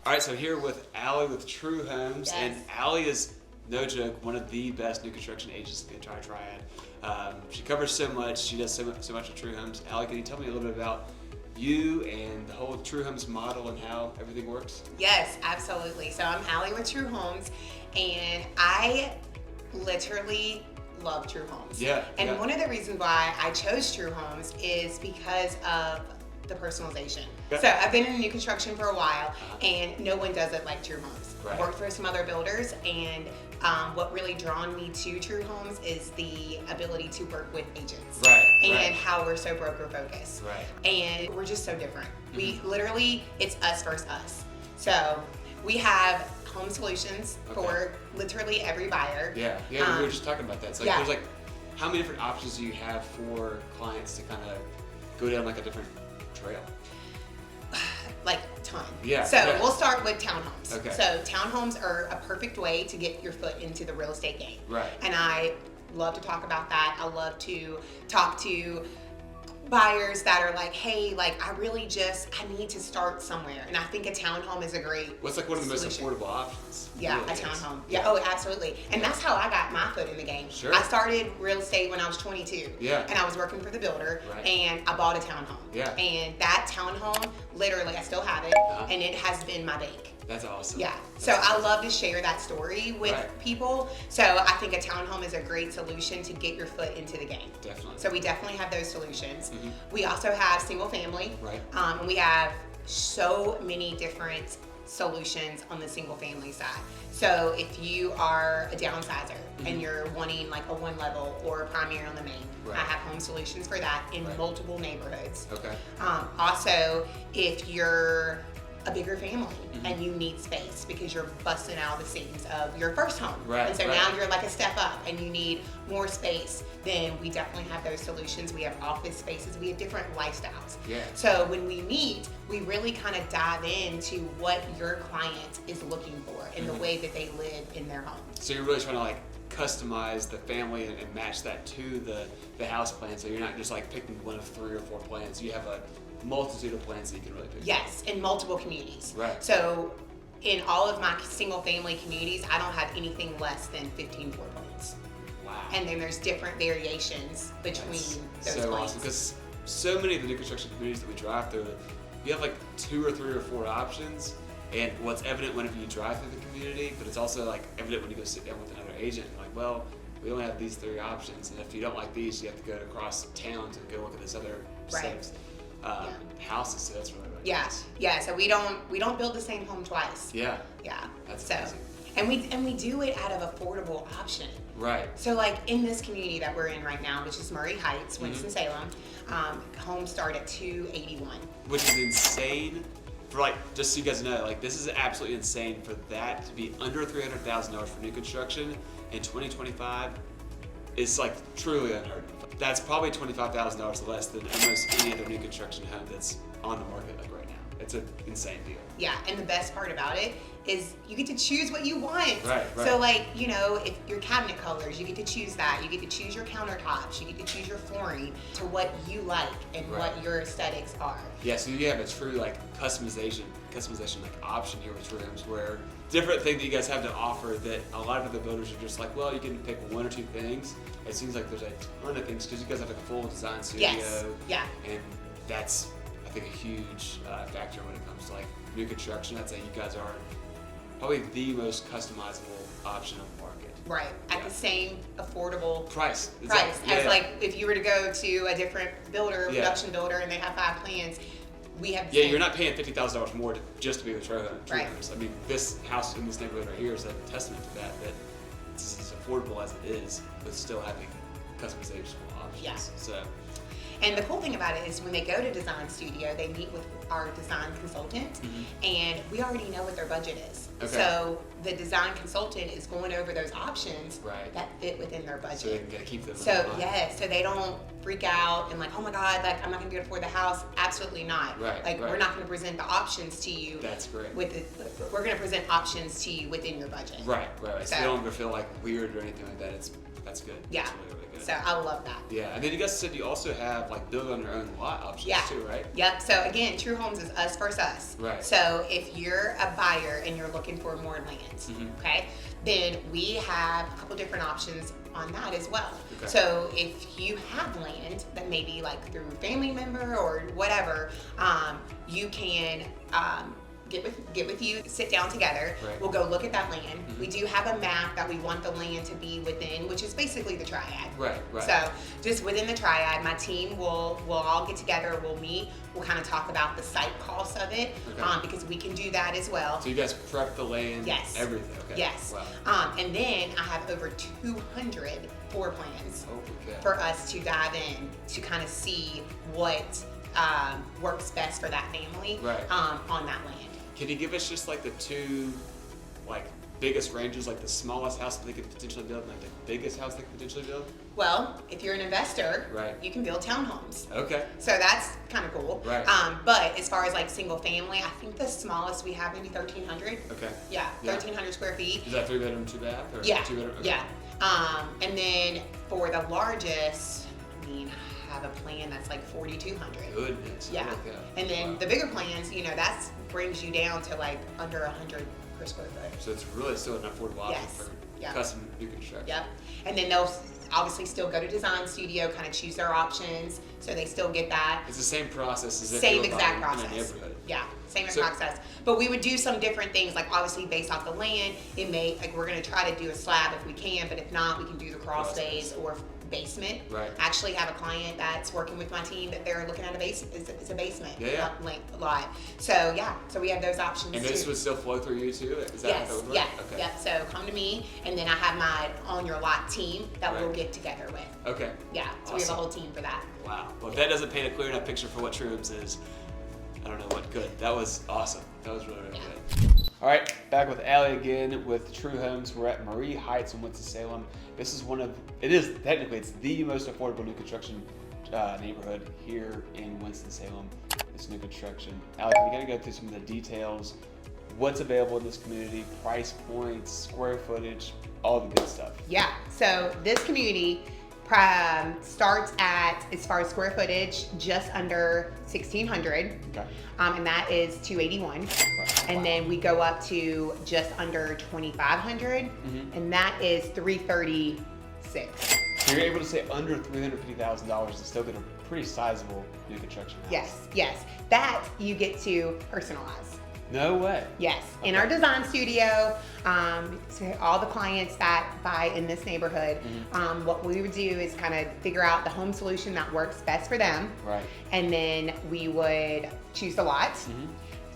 All right, so here with Allie with TrueHomes, Yes. and Allie is, no joke, one of the best new construction agents in the entire triad. She covers so much, she does so much with TrueHomes. Allie, can you tell me a little bit about you and the whole TrueHomes model and how everything works? Yes, absolutely. So I'm Allie with TrueHomes, and I literally love TrueHomes. Yeah. And one of the reasons why I chose TrueHomes is because of the personalization. Yeah. So I've been in new construction for a while, and no one does it like TrueHomes. Right. I've worked for some other builders, and what really drawn me to TrueHomes is the ability to work with agents. Right. And how we're so broker focused. Right. And we're just so different. We literally, it's us versus us. So we have home solutions for literally every buyer. Yeah, we were just talking about that. So there's like, how many different options do you have for clients to kind of go down like a different trail? Like ton. Yeah. So we'll start with townhomes. Okay. So townhomes are a perfect way to get your foot into the real estate game. Right. And I love to talk about that. I love to talk to buyers that are like, hey, like I need to start somewhere. And I think a townhome is a great What's like one of the most solution. affordable options? Yeah, really a is. townhome. Yeah, oh, absolutely. And that's how I got my foot in the game. Sure. I started real estate when I was 22. Yeah. And I was working for the builder, Right. and I bought a townhome. Yeah. And that townhome, literally, I still have it, and it has been my bank. That's awesome. Yeah. That's So I awesome. love to share that story with people. So I think a townhome is a great solution to get your foot into the game. Definitely. So we definitely have those solutions. We also have single family. Right. And we have so many different solutions on the single family side. So if you are a downsizer and you're wanting like a one level or a primary on the main, Right. I have home solutions for that in multiple neighborhoods. Okay. Also, if you're a bigger family and you need space because you're busting out the seams of your first home. Right, And so right. now you're like a step up and you need more space, then we definitely have those solutions. We have office spaces, we have different lifestyles. Yeah. So when we meet, we really kind of dive into what your client is looking for and the way that they live in their home. So you're really trying to like customize the family and match that to the house plan. So you're not just like picking one of 3 or 4 plans. You have a multitude of plans that you can really pick. Yes, in multiple communities. Right. So in all of my single family communities, I don't have anything less than 15 floor plans. Wow. And then there's different variations between That's those so plans. awesome, because so many of the new construction communities that we drive through, you have like 2 or 3 or 4 options, and what's evident whenever you drive through the community, but it's also like evident when you go sit down with another agent. You're like, well, we only have these 3 options, and if you don't like these, you have to go across town to go look at this other set of houses. So that's really Yeah. So we don't build the same home twice. Yeah. Yeah. That's so amazing. and we do it out of affordable option. Right. So like in this community that we're in right now, which is Murray Heights, Winston Salem, homes start at $281. Which is insane. For like, just so you guys know, like this is absolutely insane for that to be under $300,000 for new construction in 2025. It's like truly unheard of. That's probably $25,000 less than almost any other new construction home that's on the market like right now. It's an insane deal. Yeah, and the best part about it is you get to choose what you want. Right. So like, you know, if your cabinet colors, you get to choose that. You get to choose your countertops. You get to choose your flooring to what you like and what your aesthetics are. Yeah, so you have a true like customization like option here with TrueHomes, where different thing that you guys have to offer that a lot of the builders are just like, well, you can pick 1 or 2 things. It seems like there's a ton of things because you guys have like a full design studio. Yes. Yeah. And that's, I think, a huge factor when it comes to like new construction. I'd say you guys are probably the most customizable option on the market. Right. At the same affordable price. As like if you were to go to a different builder, production builder, and they have 5 plans, we have you're not paying $50,000 more just to be with TrueHomes. Right. I mean, this house in this neighborhood right here is a testament to that it's as affordable as it is, but still having customizable options. Yeah. So. And the cool thing about it is when they go to design studio, they meet with our design consultant, and we already know what their budget is. Okay. So the design consultant is going over those options that fit within their budget. So they can keep them. So so they don't freak out and like, oh my God, like I'm not gonna be able to afford the house. Absolutely not. Right. Like we're not gonna present the options to you. That's great. We're gonna present options to you within your budget. Right. So So you don't ever feel like weird or anything like that. It's That's good. Yeah. That's really, really good. So I love that. Yeah, and then you guys said you also have like build on your own lot options too, right? Yep. So again, TrueHomes is us versus us. Right. So if you're a buyer and you're looking for more land, okay, then we have a couple different options on that as well. Okay. So if you have land that maybe like through a family member or whatever, you can get with you, sit down together. Right. We'll go look at that land. We do have a map that we want the land to be within, which is basically the triad. Right. So just within the triad, my team will all get together, we'll meet, we'll kind of talk about the site costs of it, because we can do that as well. So you guys prep the land, Yes. everything, okay. Yes. Wow. And then I have over 200 floor plans Okay. for us to dive in to kind of see what works best for that family on that land. Can you give us just like the two like biggest ranges, like the smallest house that they could potentially build and like the biggest house they could potentially build? Well, if you're an investor, Right. you can build townhomes. Okay. So that's kind of cool. Right. But as far as like single family, I think the smallest we have maybe 1,300. Okay. Yeah, Yeah. 1,300 square feet. Is that 3 bedroom, 2 bath? Or Yeah. 2 bedroom? Okay. Yeah. And then for the largest, I mean, I have a plan that's like 4,200. Goodness. Yeah. I like that. And then Wow. the bigger plans, that brings you down to like under 100 per square foot. So it's really still an affordable option Yes. for Yeah. custom new construction. Yep. And then they'll obviously still go to design studio, kind of choose their options, so they still get that. It's the same process as if Same you were exact buying in a process. neighborhood. Yeah, same So- process. But we would do some different things, like obviously based off the land. It may, like we're gonna try to do a slab if we can, but if not, we can do the crawl Crawl space or basement. Right. I actually have a client that's working with my team that they're looking at a basement. It's a basement lot. So yeah, so we have those options And too. this would still flow through you too? Is that Yes, how that would work? yeah, Okay. yeah. So come to me, and then I have my on your lot team that we'll Right. get together with. Okay. Yeah, so we have a Awesome. whole team for that. Wow. Well, if that doesn't paint a clear enough picture for what TrueHomes is, I don't know what could. That was awesome. That was really, really good. All right, back with Allie again with TrueHomes. We're at Marie Heights in Winston-Salem. This is it's the most affordable new construction neighborhood here in Winston-Salem. This new construction. Allie, we gotta go through some of the details. What's available in this community, price points, square footage, all the good stuff. Yeah, so this community starts at, as far as square footage, just under 1,600. Okay. And that is 281. And then we go up to just under 2,500, and that is 336. So you're able to say under $350,000 and still get a pretty sizable new construction house. Yes. That you get to personalize. No way. Yes, in Okay. our design studio, to all the clients that buy in this neighborhood, what we would do is kind of figure out the home solution that works best for them. Right. And then we would choose the lot,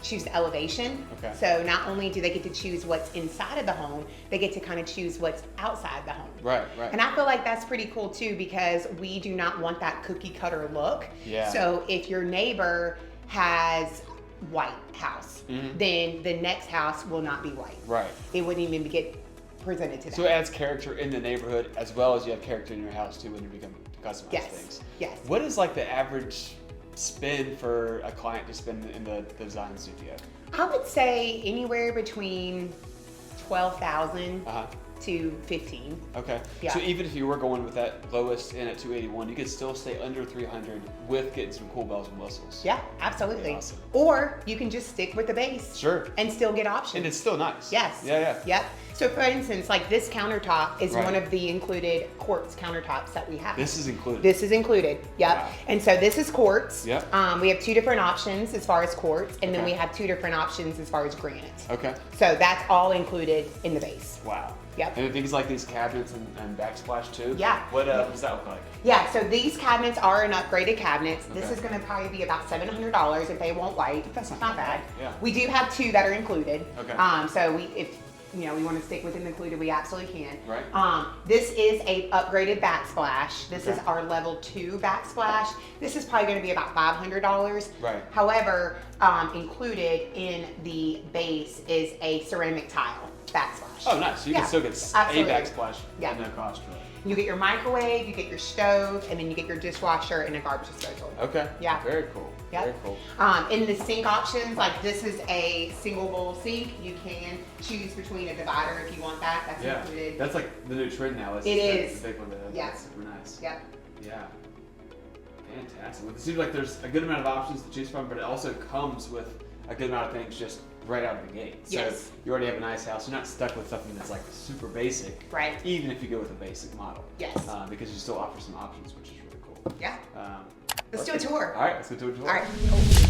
choose the elevation. Okay. So not only do they get to choose what's inside of the home, they get to kind of choose what's outside the home. Right. And I feel like that's pretty cool too, because we do not want that cookie cutter look. Yeah. So if your neighbor has white house, then the next house will not be white. Right. It wouldn't even get presented to that. So it adds character in the neighborhood as well as you have character in your house too when you become customize things. Yes. What is like the average spend for a client to spend in the design studio? I would say anywhere between 12,000 to 15. Okay. Yeah. So even if you were going with that lowest in at 281, you could still stay under 300 with getting some cool bells and whistles. Yeah, absolutely. Awesome. Or you can just stick with the base. Sure. And still get options. And it's still nice. Yes. Yeah. Yep. So for instance, like this countertop is Right. one of the included quartz countertops that we have. This is included. This is included. Yep. Wow. And so this is quartz. Yep. We have two different options as far as quartz, and then Okay. we have two different options as far as granite. Okay. So that's all included in the base. Wow. Yep. And things like these cabinets and backsplash too? Yeah. What does that look like? Yeah, so these cabinets are an upgraded cabinets. This Okay. is gonna probably be about $700 if they want white. That's not not bad. bad, yeah. We do have two that are included. Okay. So if we want to stick with them included, we absolutely can. Right. This is a upgraded backsplash. This is Okay. our level 2 backsplash. This is probably gonna be about $500. Right. However, included in the base is a ceramic tile. backsplash. Oh, nice. So you can still get absolutely. a backsplash Yeah. at no cost, really. You get your microwave, you get your stove, and then you get your dishwasher and a garbage disposal. Okay. Yeah. Very cool. Yep. Very cool. In the sink options, like this is a single bowl sink. You can choose between a divider if you want that. That's Yeah. included. That's like the new trend now. It is. That's the big one. Yeah. That's super nice. Yep. Yeah. Fantastic. Well, it seems like there's a good amount of options to choose from, but it also comes with a good amount of things just right out of the gate. So Yes. you already have a nice house. You're not stuck with something that's like super basic. Right. Even if you go with a basic model. Yes. Because you still offer some options, which is really cool. Yeah. Um, Let's do a tour. All right, let's go to a tour. All right.